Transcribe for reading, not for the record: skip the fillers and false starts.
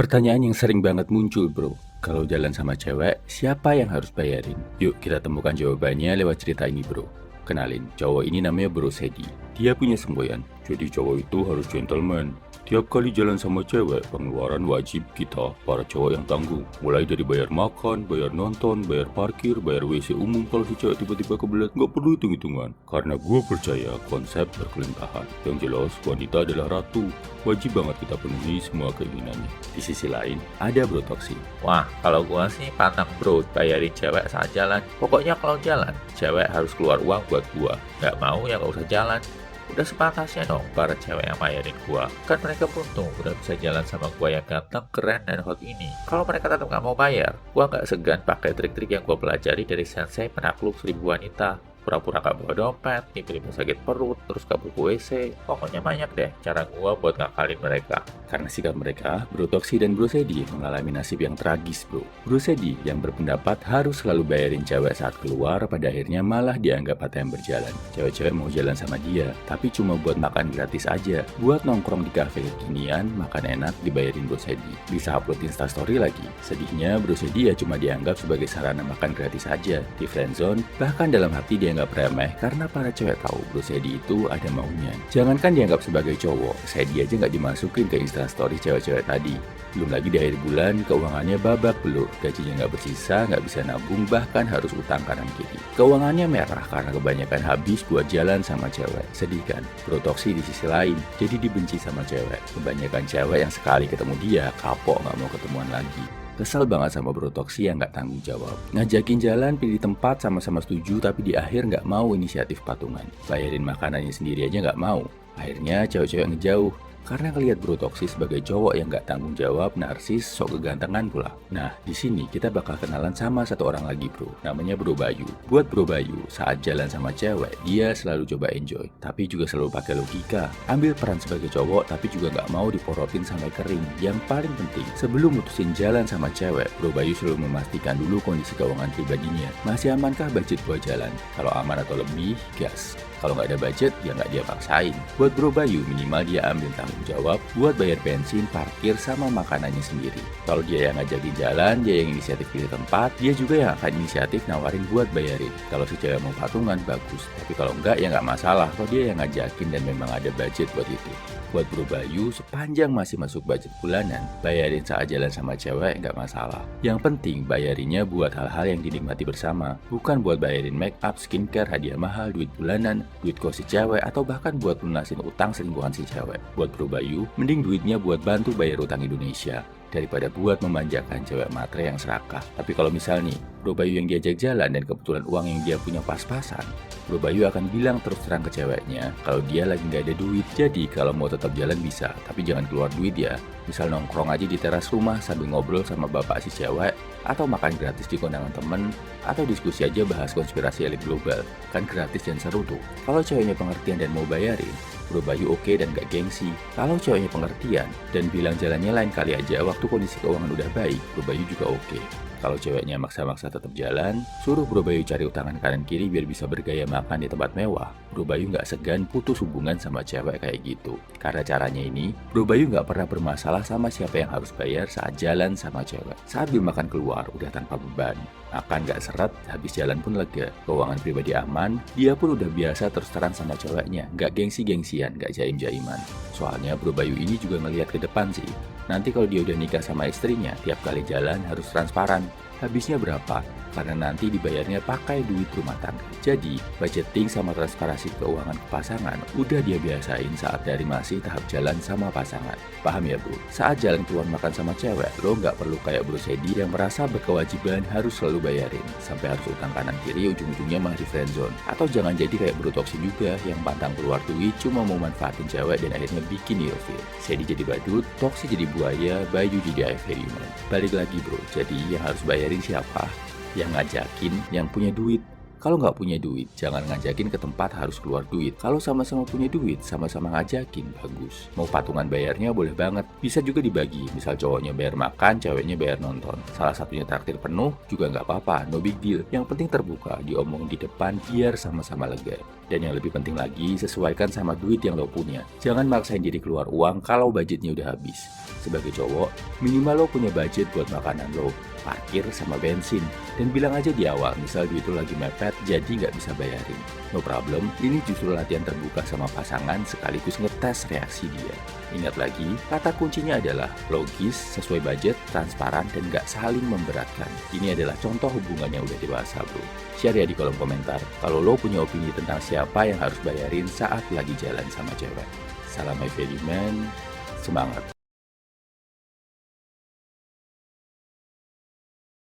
Pertanyaan yang sering banget muncul bro, kalau jalan sama cewek, siapa yang harus bayarin? Yuk kita temukan jawabannya lewat cerita ini bro. Kenalin, cowok ini namanya Bro Sedi. Dia punya semboyan, jadi cowok itu harus gentleman. Tiap kali jalan sama cewek, pengeluaran wajib kita, para cowok yang tanggung. Mulai dari bayar makan, bayar nonton, bayar parkir, bayar WC umum kalau si cewek tiba-tiba kebelet, nggak perlu hitung-hitungan. Karena gue percaya konsep berkelintahan. Yang jelas, wanita adalah ratu. Wajib banget kita penuhi semua keinginannya. Di sisi lain, ada bro toksik. Wah, kalau gua sih pantang bro, bayarin cewek saat jalan. Pokoknya kalau jalan, cewek harus keluar uang buat gua. Nggak mau ya nggak usah jalan. Udah sepantasnya dong para cewek yang bayarin gua. Kan mereka beruntung udah bisa jalan sama gua yang ganteng, keren, dan hot ini. Kalau mereka tetap nggak mau bayar, gua nggak segan pakai trik-trik yang gua pelajari dari sensei penakluk 1000 wanita. Pura-pura gak bawa dompet, tiba-tiba sakit perut, terus kabur ke WC. Pokoknya banyak deh cara gua buat ngakalin mereka. Karena sikap mereka, Bro Toksi dan Bro Sedi mengalami nasib yang tragis bro. Bro Sedi yang berpendapat harus selalu bayarin cewek saat keluar, pada akhirnya malah dianggap ATM berjalan. Cewek-cewek mau jalan sama dia, tapi cuma buat makan gratis aja. Buat nongkrong di kafe kekinian, makan enak dibayarin Bro Sedi. Bisa upload Instastory lagi. Sedihnya Bro Sedi ya cuma dianggap sebagai sarana makan gratis aja. Di friendzone, bahkan dalam hati dia nggak remeh karena para cewek tahu Bro Sedi itu ada maunya. Jangankan dianggap sebagai cowok, Sedi aja nggak dimasukin ke Instastory cewek-cewek tadi. Belum lagi di akhir bulan keuangannya babak belur, gajinya nggak bersisa, nggak bisa nabung, bahkan harus utang kanan kiri. Keuangannya merah karena kebanyakan habis buat jalan sama cewek. Sedih kan? Bro Toksi di sisi lain, jadi dibenci sama cewek. Kebanyakan cewek yang sekali ketemu dia kapok nggak mau ketemuan lagi. Kesel banget sama Bro Toksi yang nggak tanggung jawab. Ngajakin jalan, pilih tempat, sama-sama setuju, tapi di akhir nggak mau inisiatif patungan. Bayarin makanannya sendiri aja nggak mau. Akhirnya cewek-cewek ngejauh. Karena ngelihat Bro Toksi sebagai cowok yang nggak tanggung jawab, narsis, sok kegantengan pula. Nah, di sini kita bakal kenalan sama satu orang lagi bro, namanya Bro Bayu. Buat Bro Bayu, saat jalan sama cewek, dia selalu coba enjoy, tapi juga selalu pakai logika. Ambil peran sebagai cowok, tapi juga nggak mau diporotin sampai kering. Yang paling penting, sebelum mutusin jalan sama cewek, Bro Bayu selalu memastikan dulu kondisi keuangan pribadinya. Masih amankah budget buat jalan? Kalau aman atau lebih, gas. Kalau nggak ada budget, ya nggak dia paksain. Buat Bro Bayu, minimal dia ambil tanggung jawab buat bayar bensin, parkir, sama makanannya sendiri. Kalau dia yang ngajakin jalan, dia yang inisiatif pilih tempat, dia juga yang akan inisiatif nawarin buat bayarin. Kalau si cewek mau patungan, bagus. Tapi kalau nggak, ya nggak masalah. Kalau dia yang ngajakin dan memang ada budget buat itu. Buat Bro Bayu, sepanjang masih masuk budget bulanan, bayarin saat jalan sama cewek nggak masalah. Yang penting, bayarinnya buat hal-hal yang dinikmati bersama. Bukan buat bayarin make up, skincare, hadiah mahal, duit bulanan, duit kos si cewek, atau bahkan buat lunasin utang selingkuhan si cewek. Buat Bro Bayu, mending duitnya buat bantu bayar utang Indonesia daripada buat memanjakan cewek matre yang serakah. Tapi kalau misal nih, Bro Bayu yang diajak jalan dan kebetulan uang yang dia punya pas-pasan, Bro Bayu akan bilang terus terang ke ceweknya kalau dia lagi nggak ada duit. Jadi kalau mau tetap jalan bisa, tapi jangan keluar duit ya. Misal nongkrong aja di teras rumah sambil ngobrol sama bapak si cewek, atau makan gratis di kondangan temen, atau diskusi aja bahas konspirasi elit global. Kan gratis dan seru tuh. Kalau ceweknya pengertian dan mau bayarin, Bro Bayu oke dan gak gengsi. Kalau ceweknya pengertian dan bilang jalannya lain kali aja waktu kondisi keuangan udah baik, Bro Bayu juga oke. Kalau ceweknya maksa-maksa tetap jalan, suruh Bro Bayu cari utangan kanan kiri biar bisa bergaya makan di tempat mewah. Bro Bayu nggak segan putus hubungan sama cewek kayak gitu. Karena caranya ini, Bro Bayu nggak pernah bermasalah sama siapa yang harus bayar saat jalan sama cewek. Saat bil makan keluar, udah tanpa beban. Makan gak seret, habis jalan pun lega. Keuangan pribadi aman, dia pun udah biasa terus terang sama ceweknya. Gak gengsi-gengsian, gak jaim-jaiman. Soalnya Bro Bayu ini juga ngelihat ke depan sih. Nanti kalau dia udah nikah sama istrinya, tiap kali jalan harus transparan. Habisnya berapa? Karena nanti dibayarnya pakai duit rumah tangga. Jadi, budgeting sama transparansi keuangan ke pasangan udah dia biasain saat dari masih tahap jalan sama pasangan. Paham ya bro? Saat jalan keluar makan sama cewek, lo nggak perlu kayak Bro Sedi yang merasa berkewajiban harus selalu bayarin. Sampai harus utang kanan kiri, ujung-ujungnya malah di friendzone. Atau jangan jadi kayak Bro Toksi juga yang pantang keluar duit cuma mau manfaatin cewek dan akhirnya bikin ilfil. Sedi jadi badut, Toksi jadi buaya, Bayu jadi Human. Balik lagi bro, jadi yang harus bayarin siapa? Yang ngajakin, yang punya duit. Kalau nggak punya duit, jangan ngajakin ke tempat harus keluar duit. Kalau sama-sama punya duit, sama-sama ngajakin, bagus. Mau patungan bayarnya boleh banget. Bisa juga dibagi, misal cowoknya bayar makan, ceweknya bayar nonton. Salah satunya traktir penuh, juga nggak apa-apa, no big deal. Yang penting terbuka, diomong di depan, biar sama-sama lega. Dan yang lebih penting lagi, sesuaikan sama duit yang lo punya. Jangan maksain diri keluar uang kalau budgetnya udah habis. Sebagai cowok, minimal lo punya budget buat makanan lo, parkir sama bensin. Dan bilang aja di awal, misal duit lo lagi mepet, jadi nggak bisa bayarin. No problem, ini justru latihan terbuka sama pasangan sekaligus ngetes reaksi dia. Ingat lagi, kata kuncinya adalah logis, sesuai budget, transparan, dan nggak saling memberatkan. Ini adalah contoh hubungan yang udah dewasa, bro. Share ya di kolom komentar, kalau lo punya opini tentang siapa yang harus bayarin saat lagi jalan sama cewek. Salam my value man, semangat!